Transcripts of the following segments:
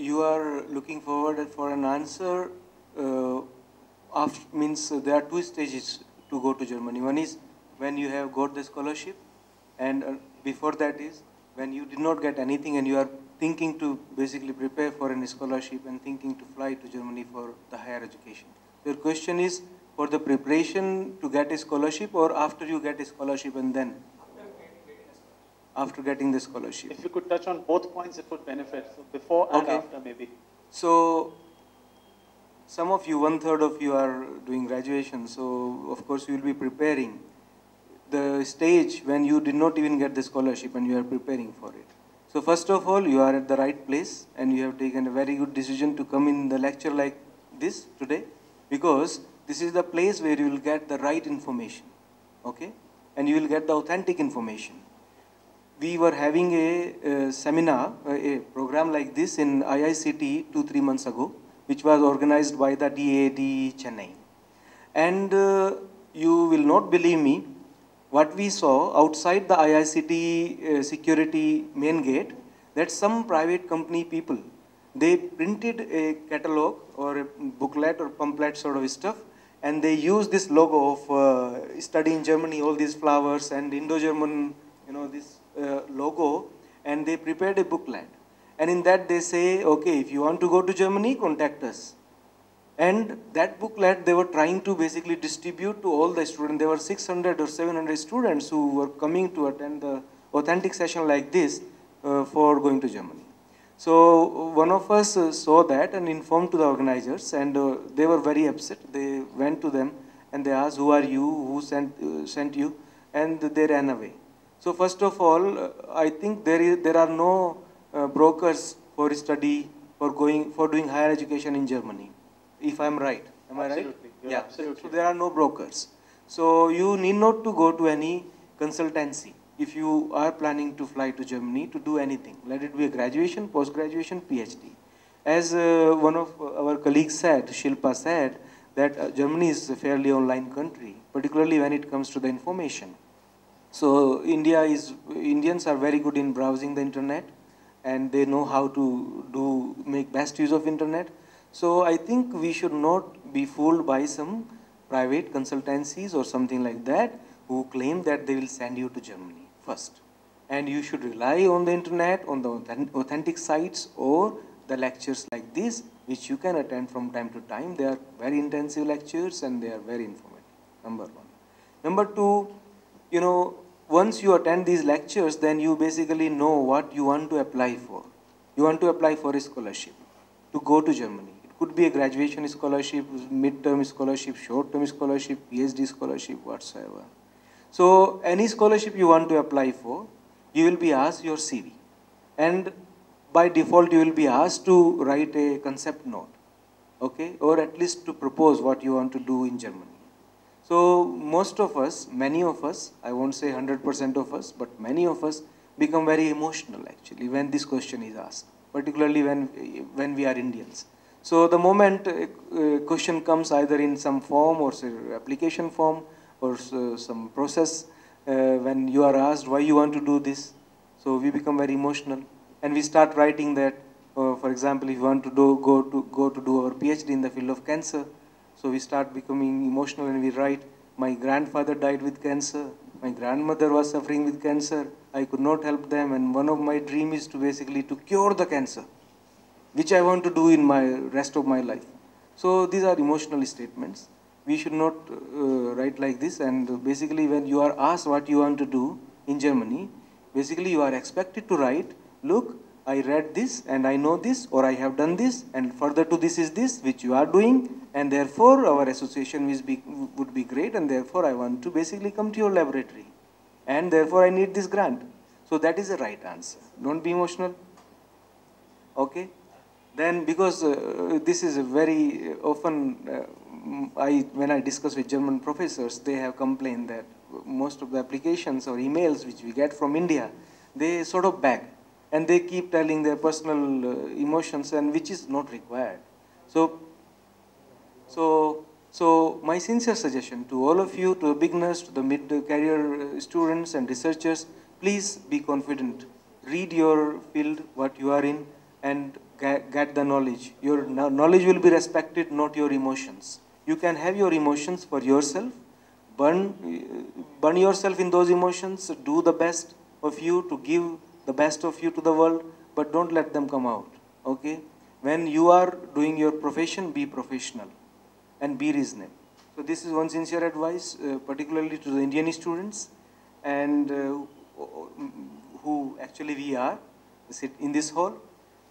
you are looking forward for an answer, means there are two stages to go to Germany. One is when you have got the scholarship, and before that is when you did not get anything and you are thinking to basically prepare for a scholarship and thinking to fly to Germany for the higher education. Your question is for the preparation to get a scholarship, or after you get a scholarship and then? After getting the scholarship. If you could touch on both points, it would benefit. So before and after, maybe. So, some of you, 1/3 of you are doing graduation, so of course you will be preparing the stage when you did not even get the scholarship and you are preparing for it. So first of all, you are at the right place and you have taken a very good decision to come in the lecture like this today, because this is the place where you will get the right information, okay? And you will get the authentic information. We were having a seminar, a program like this in IICT 2-3 months ago, which was organized by the DWIH Chennai. And you will not believe me, what we saw outside the IICT security main gate, that some private company people, they printed a catalog or a booklet or pamphlet sort of stuff, and they used this logo of study in Germany, all these flowers and Indo-German, this logo, and they prepared a booklet. And in that they say, okay, if you want to go to Germany, contact us. And that booklet they were trying to basically distribute to all the students. There were 600 or 700 students who were coming to attend the authentic session like this for going to Germany. So one of us saw that and informed to the organizers, and they were very upset. They went to them and they asked, who are you, who sent you, and they ran away. So first of all, I think there are no brokers for study, for doing higher education in Germany, if I'm right. Am I right? Absolutely. Yeah. Absolutely. So there are no brokers. So you need not to go to any consultancy if you are planning to fly to Germany to do anything. Let it be a graduation, post-graduation, PhD. As one of our colleagues said, Shilpa said, that Germany is a fairly online country, particularly when it comes to the information. So Indians are very good in browsing the internet, and they know how to make best use of internet. So I think we should not be fooled by some private consultancies or something like that who claim that they will send you to Germany first. And you should rely on the internet, on the authentic sites or the lectures like this, which you can attend from time to time. They are very intensive lectures and they are very informative, number one. Number two, once you attend these lectures, then you basically know what you want to apply for. You want to apply for a scholarship to go to Germany. It could be a graduation scholarship, mid-term scholarship, short-term scholarship, PhD scholarship, whatsoever. So any scholarship you want to apply for, you will be asked your CV. And by default, you will be asked to write a concept note, okay, or at least to propose what you want to do in Germany. So most of us, many of us, I won't say 100% of us, but many of us become very emotional actually when this question is asked, particularly when we are Indians. So the moment a question comes either in some form or say application form or some process, when you are asked why you want to do this, so we become very emotional and we start writing that, for example, if you want to go to do our PhD in the field of cancer, so we start becoming emotional and we write, my grandfather died with cancer, my grandmother was suffering with cancer, I could not help them, and one of my dreams is to basically to cure the cancer, which I want to do in my rest of my life. So these are emotional statements. We should not write like this, and basically when you are asked what you want to do in Germany, basically you are expected to write, look, I read this and I know this, or I have done this, and further to this is this which you are doing, and therefore our association would be great, and therefore I want to basically come to your laboratory, and therefore I need this grant. So that is the right answer. Don't be emotional. Okay? Then because this is a very often, when I discuss with German professors, they have complained that most of the applications or emails which we get from India, they sort of beg. And they keep telling their personal emotions, and which is not required. So my sincere suggestion to all of you, to the beginners, to the mid-career students and researchers, please be confident. Read your field, what you are in, and get the knowledge. Your knowledge will be respected, not your emotions. You can have your emotions for yourself, burn yourself in those emotions, do the best of you to give the best of you to the world, but don't let them come out. Okay? When you are doing your profession, be professional and be reasonable. So this is one sincere advice, particularly to the Indian students, and who actually we are, sit in this hall.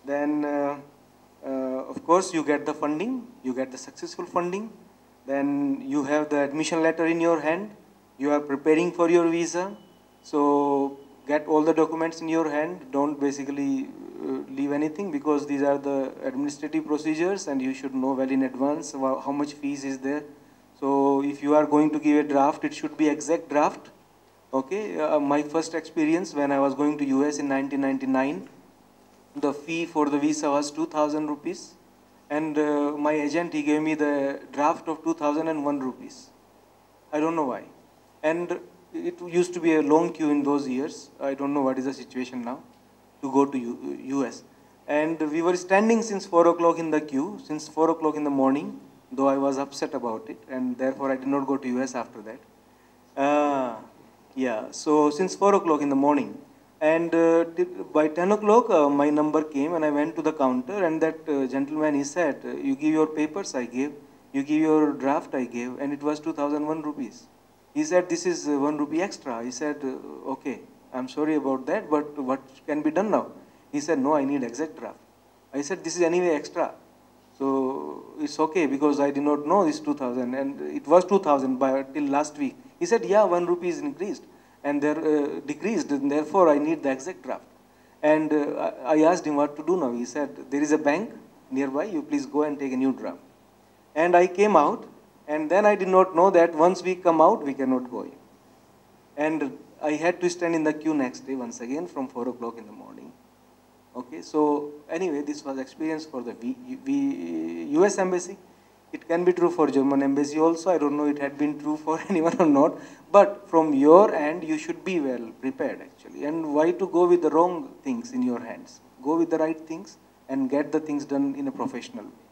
Then, of course, you get the funding, you get the successful funding. Then you have the admission letter in your hand. You are preparing for your visa. So get all the documents in your hand. Don't basically leave anything, because these are the administrative procedures and you should know well in advance how much fees is there. So if you are going to give a draft, it should be exact draft. Okay, my first experience when I was going to US in 1999, the fee for the visa was 2,000 rupees, and my agent, he gave me the draft of 2001 rupees. I don't know why. And it used to be a long queue in those years. I don't know what is the situation now to go to US. And we were standing since 4 o'clock in the queue, since 4 o'clock in the morning, though I was upset about it, and therefore I did not go to US after that. Yeah, so since 4 o'clock in the morning. And by 10 o'clock, my number came and I went to the counter, and that gentleman, he said, you give your papers, I gave. You give your draft, I gave, and it was 2001 rupees. He said, this is 1 rupee extra. He said, okay, I'm sorry about that, but what can be done now? He said, no, I need exact draft. I said, this is anyway extra. So it's okay, because I did not know this 2000, and it was 2000 till last week. He said, yeah, 1 rupee is increased and they're decreased, and therefore I need the exact draft. And I asked him what to do now. He said, there is a bank nearby, you please go and take a new draft. And I came out, and then I did not know that once we come out, we cannot go in. And I had to stand in the queue next day once again from 4 o'clock in the morning. Okay, so anyway, this was experience for the US Embassy. It can be true for German Embassy also. I don't know it had been true for anyone or not. But from your end, you should be well prepared actually. And why to go with the wrong things in your hands? Go with the right things and get the things done in a professional way.